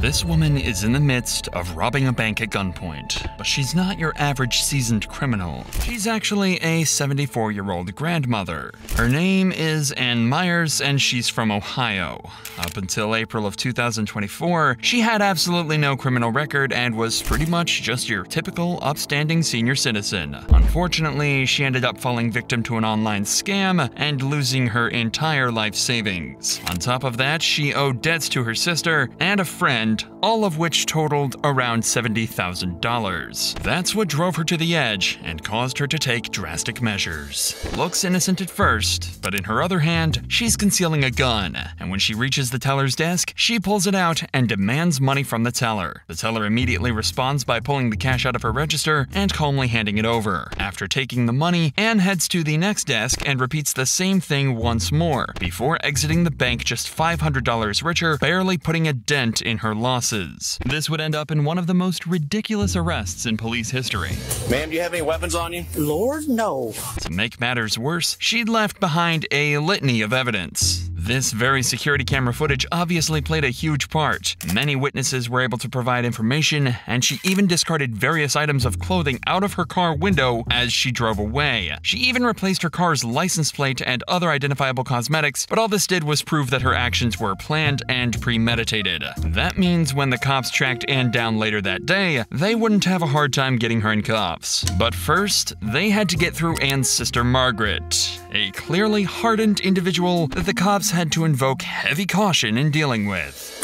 This woman is in the midst of robbing a bank at gunpoint, but she's not your average seasoned criminal. She's actually a 74-year-old grandmother. Her name is Ann Myers, and she's from Ohio. Up until April of 2024, she had absolutely no criminal record and was pretty much just your typical upstanding senior citizen. Unfortunately, she ended up falling victim to an online scam and losing her entire life savings. On top of that, she owed debts to her sister and a friend, all of which totaled around $70,000. That's what drove her to the edge and caused her to take drastic measures. Looks innocent at first, but in her other hand, she's concealing a gun, and when she reaches the teller's desk, she pulls it out and demands money from the teller. The teller immediately responds by pulling the cash out of her register and calmly handing it over. After taking the money, Anne heads to the next desk and repeats the same thing once more, before exiting the bank just $500 richer, barely putting a dent in her losses. This would end up in one of the most ridiculous arrests in police history. Ma'am, do you have any weapons on you? Lord, no. To make matters worse, she'd left behind a litany of evidence. This very security camera footage obviously played a huge part. Many witnesses were able to provide information, and she even discarded various items of clothing out of her car window as she drove away. She even replaced her car's license plate and other identifiable cosmetics, but all this did was prove that her actions were planned and premeditated. That means when the cops tracked Anne down later that day, they wouldn't have a hard time getting her in cuffs. But first, they had to get through Anne's sister Margaret, a clearly hardened individual that the cops had to invoke heavy caution in dealing with.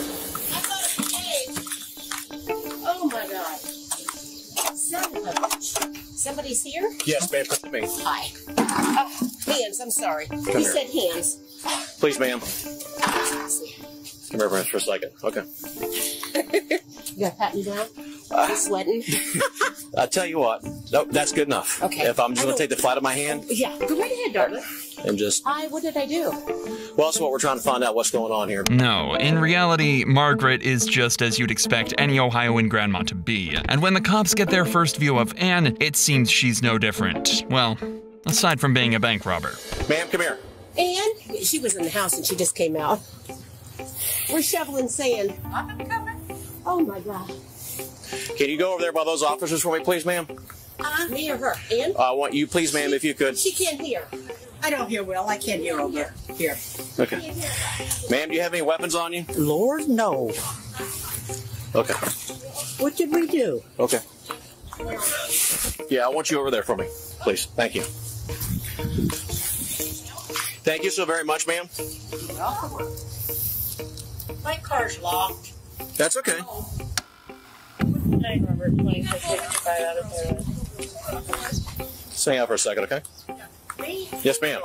Oh my God. Somebody's here? Yes, ma'am. Come to me. Hi. Oh, hands, I'm sorry. He said hands. Please, ma'am. Come here for a second. Okay. You got to pat me down? You sweating? I'll tell you what. Nope, that's good enough. Okay. If I'm just going to take the flat of my hand. Yeah, go right ahead, darling. And just... Hi, what did I do? Well, that's what we're trying to find out what's going on here. No, in reality, Margaret is just as you'd expect any Ohioan grandma to be. And when the cops get their first view of Anne, it seems she's no different. Well, aside from being a bank robber. Ma'am, come here. Anne? She was in the house and she just came out. We're shoveling sand. I'm coming. Oh my God. Can you go over there by those officers for me, please, ma'am? Me or her? Anne? I want you, please, ma'am, if you could. She can't hear. I don't hear well. I can't hear over here. Okay. Ma'am, do you have any weapons on you? Lord, no. Okay. What did we do? Okay. Yeah, I want you over there for me, please. Thank you. Thank you so very much, ma'am. My car's locked. That's okay. Stay out for a second, okay? Me? Yes, ma'am.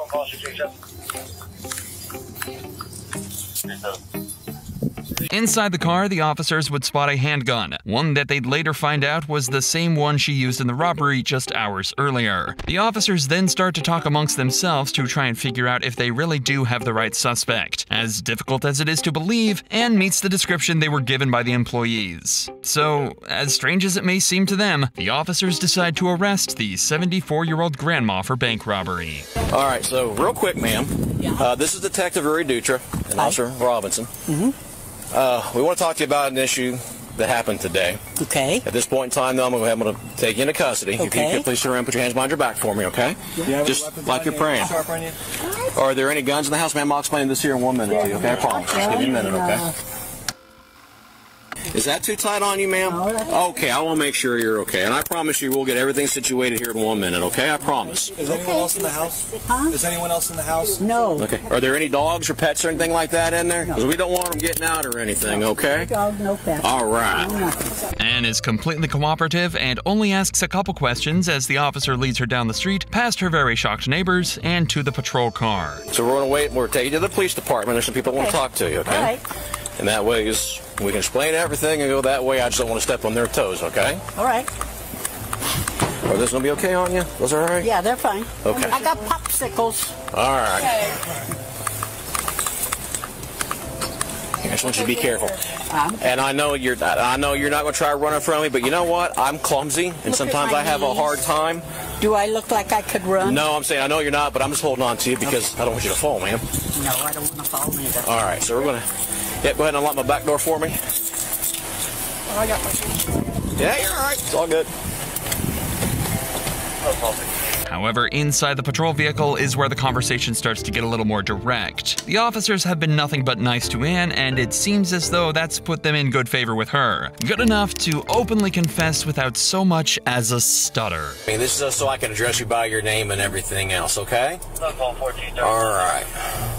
Inside the car, the officers would spot a handgun, one that they'd later find out was the same one she used in the robbery just hours earlier. The officers then start to talk amongst themselves to try and figure out if they really do have the right suspect. As difficult as it is to believe, Anne meets the description they were given by the employees. So, as strange as it may seem to them, the officers decide to arrest the 74-year-old grandma for bank robbery. All right, so real quick, ma'am. This is Detective Uri Dutra and Officer Robinson. We want to talk to you about an issue that happened today. Okay. At this point in time, though, I'm going to take you into custody. Okay. If you could please turn around and put your hands behind your back for me, okay? Yeah. Just like you're praying. Are there any guns in the house, ma'am? I'll explain this here in 1 minute to you, okay? I promise. Just give me a minute, okay? Is that too tight on you, ma'am? Okay, I want to make sure you're okay. And I promise you we'll get everything situated here in 1 minute, okay? I promise. Is anyone else in the house? Huh? Is anyone else in the house? No. Okay. Are there any dogs or pets or anything like that in there? Because we don't want them getting out or anything, okay? No dog, no pet. All right. Anne is completely cooperative and only asks a couple questions as the officer leads her down the street, past her very shocked neighbors, and to the patrol car. So we're going to wait. We're taking you to the police department. There's some people that want to talk to you, okay? All right. And that way is we can explain everything and go that way. I just don't want to step on their toes, okay? All right. Are this going to be okay on you? Those all right? Yeah, they're fine. Okay. I got popsicles. All right. I just want you to be careful. And I know you're not going to try to run in front of me, but you know what? I'm clumsy, and sometimes I have a hard time. Do I look like I could run? No, I'm saying I know you're not, but I'm just holding on to you because I don't want you to fall, ma'am. No, I don't want to fall either. All right, so we're going to... Yeah, go ahead and unlock my back door for me. I got my shoes. Yeah, you're all right. It's all good. However, inside the patrol vehicle is where the conversation starts to get a little more direct. The officers have been nothing but nice to Ann, and it seems as though that's put them in good favor with her. Good enough to openly confess without so much as a stutter. I mean, this is just so I can address you by your name and everything else, okay? All right.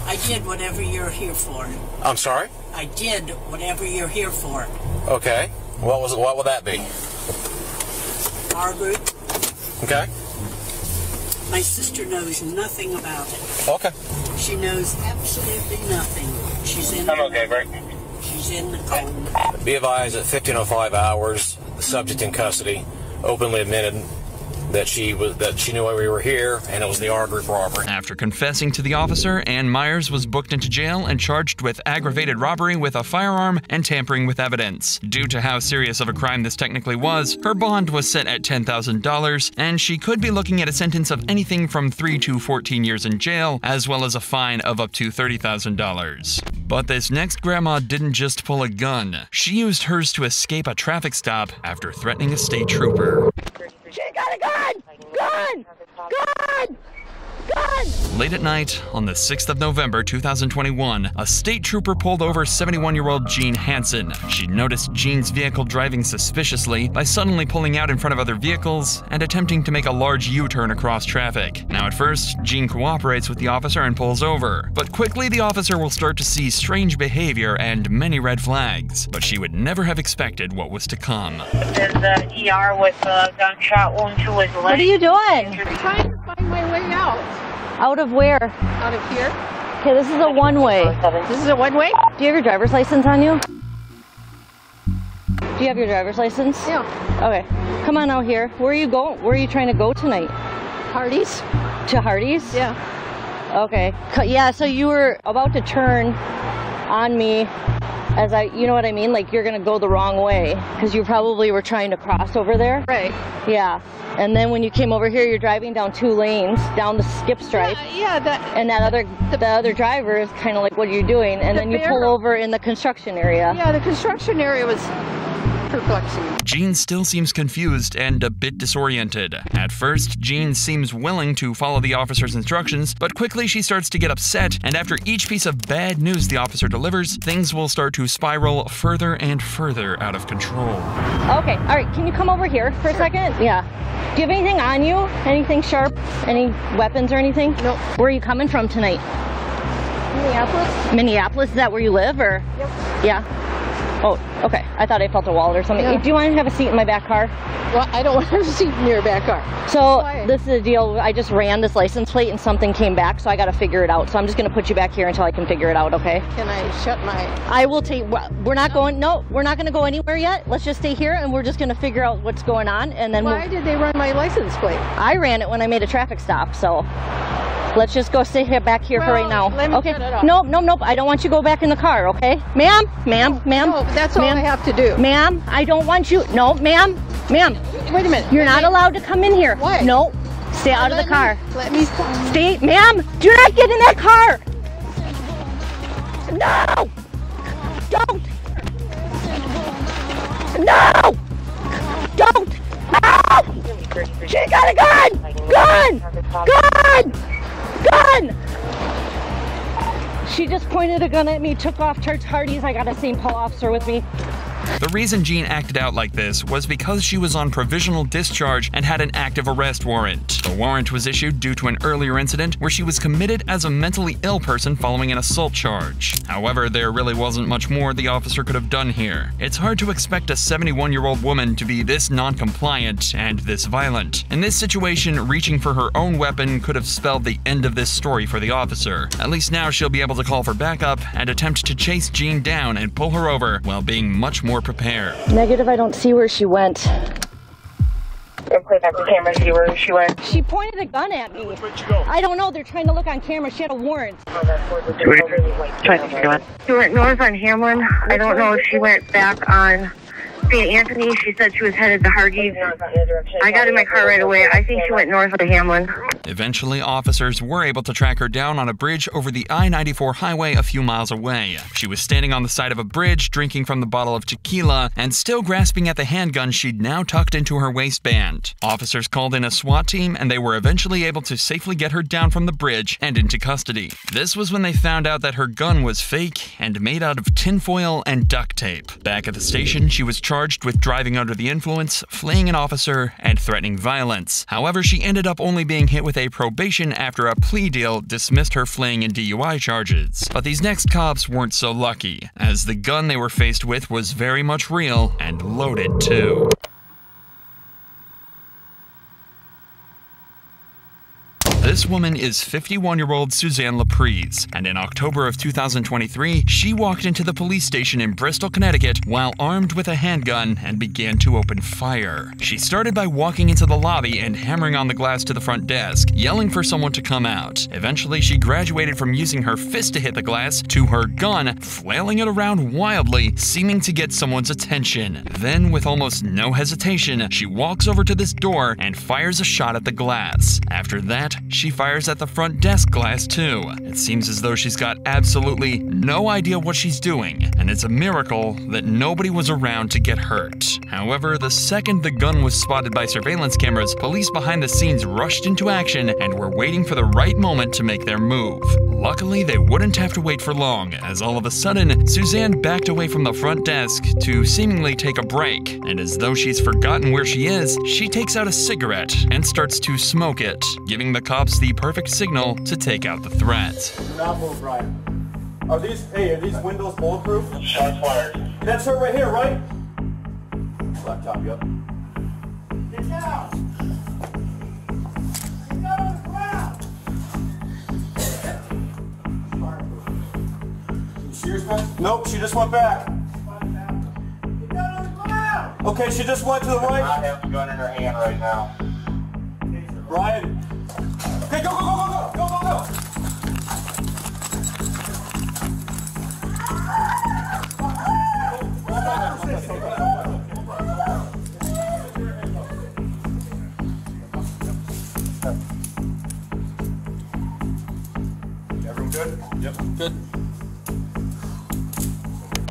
I did whatever you're here for. I'm sorry? I did whatever you're here for. Okay. What would that be? Margaret, Okay. my sister knows nothing about it. Okay. She knows absolutely nothing. She's in She's in the cold. Be advised at 15:05 hours, the subject in custody openly admitted that she knew why we were here, and it was the R group robbery. After confessing to the officer, Ann Myers was booked into jail and charged with aggravated robbery with a firearm and tampering with evidence. Due to how serious of a crime this technically was, her bond was set at $10,000, and she could be looking at a sentence of anything from 3 to 14 years in jail, as well as a fine of up to $30,000. But this next grandma didn't just pull a gun. She used hers to escape a traffic stop after threatening a state trooper. She got a gun! Gun! Gun! Gun! Late at night, on the 6th of November 2021, a state trooper pulled over 71-year-old Jean Hansen. She noticed Jean's vehicle driving suspiciously by suddenly pulling out in front of other vehicles and attempting to make a large U-turn across traffic. Now at first, Jean cooperates with the officer and pulls over, but quickly the officer will start to see strange behavior and many red flags. But she would never have expected what was to come. There's the ER with a gunshot wound to his leg. What are you doing? Trying to find my way out. Out of where? Out of here. Okay, this is a one-way. This is a one-way? Do you have your driver's license on you? Do you have your driver's license? Yeah. Okay. Come on out here. Where are you going? Where are you trying to go tonight? Hardee's? To Hardee's? Yeah. Okay. Yeah, so you were about to turn on me as you know what I mean? Like you're gonna go the wrong way because you probably were trying to cross over there. Right. Yeah. And then when you came over here, you're driving down 2 lanes, down the skip stripe. Yeah, And the other driver is kind of like, what are you doing? And then you pull over in the construction area. Yeah, the construction area was perplexing. Jean still seems confused and a bit disoriented. At first, Jean seems willing to follow the officer's instructions, but quickly she starts to get upset, and after each piece of bad news the officer delivers, things will start to spiral further and further out of control. Okay, all right, can you come over here for a second? Yeah. Do you have anything on you? Anything sharp? Any weapons or anything? No. Where are you coming from tonight? Minneapolis? Minneapolis, is that where you live, or? Yep. Yeah. Oh, okay. I thought I felt a wallet or something. Yeah. Do you want to have a seat in my back car? Well, I don't want to see in your back car. So Why? this is the deal. I just ran this license plate and something came back, so I got to figure it out. So I'm just going to put you back here until I can figure it out, okay? Can I shut my... I will take... We're not going... No, we're not going to go anywhere yet. Let's just stay here and we're just going to figure out what's going on, and then Why did they run my license plate? I ran it when I made a traffic stop, so... Let's just go sit here back here for right now. Let me Okay. shut it off. Nope. I don't want you to go back in the car, okay? Ma'am. No, that's all I have to do. Ma'am, I don't want you. No, ma'am. Wait a minute. You're not allowed to come in here. Why? No. Stay out of the car. Let me... Stay. Ma'am, do not get in that car. No. Don't. No. Don't. No. She got a gun. Gun. She just pointed a gun at me, took off, charged Hardee's. I got a St. Paul officer with me. The reason Jean acted out like this was because she was on provisional discharge and had an active arrest warrant. The warrant was issued due to an earlier incident where she was committed as a mentally ill person following an assault charge. However, there really wasn't much more the officer could have done here. It's hard to expect a 71-year-old woman to be this non-compliant and this violent. In this situation, reaching for her own weapon could have spelled the end of this story for the officer. At least now she'll be able to call for backup and attempt to chase Jean down and pull her over while being much more prepared. Negative, I don't see where she went. Play back the camera, see where she went. She pointed a gun at me. I don't know, they're trying to look on camera. She had a warrant. She went north on Hamlin. I don't know if she went back on St. Anthony. She said she was headed to Hargey's. I got in my car right away. I think she went north of Hamlin. Eventually, officers were able to track her down on a bridge over the I-94 highway a few miles away. She was standing on the side of a bridge, drinking from the bottle of tequila, and still grasping at the handgun she'd now tucked into her waistband. Officers called in a SWAT team, and they were eventually able to safely get her down from the bridge and into custody. This was when they found out that her gun was fake and made out of tinfoil and duct tape. Back at the station, she was charged with driving under the influence, fleeing an officer, and threatening violence. However, she ended up only being hit with a probation after a plea deal dismissed her fleeing and DUI charges. But these next cops weren't so lucky, as the gun they were faced with was very much real and loaded too. This woman is 51-year-old Suzanne Laprise, and in October of 2023, she walked into the police station in Bristol, Connecticut, while armed with a handgun and began to open fire. She started by walking into the lobby and hammering on the glass to the front desk, yelling for someone to come out. Eventually, she graduated from using her fist to hit the glass to her gun, flailing it around wildly, seeming to get someone's attention. Then, with almost no hesitation, she walks over to this door and fires a shot at the glass. After that, she fires at the front desk glass too. It seems as though she's got absolutely no idea what she's doing, and it's a miracle that nobody was around to get hurt. However, the second the gun was spotted by surveillance cameras, police behind the scenes rushed into action and were waiting for the right moment to make their move. Luckily, they wouldn't have to wait for long, as all of a sudden, Suzanne backed away from the front desk to seemingly take a break, and as though she's forgotten where she is, she takes out a cigarette and starts to smoke it, giving the cops the perfect signal to take out the threat. Do not move, Ryan. Are these windows bulletproof? Shots fired. That's her right here, right? Laptop, yep. Get down! Get down on the ground! You serious, man? Nope, she just went back. Get down on the ground! Okay, she just went to the right. I have the gun in her hand right now. Ryan. Okay, go, go, go, go, go, go, go, go! Everyone good? Yep. Good.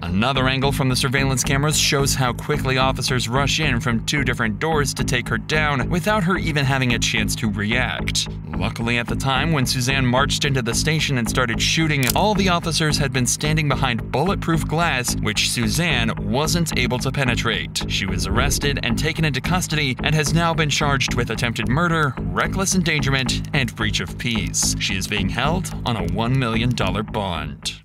Another angle from the surveillance cameras shows how quickly officers rush in from two different doors to take her down without her even having a chance to react. Luckily, at the time when Suzanne marched into the station and started shooting, all the officers had been standing behind bulletproof glass, which Suzanne wasn't able to penetrate. She was arrested and taken into custody and has now been charged with attempted murder, reckless endangerment, and breach of peace. She is being held on a $1 million bond.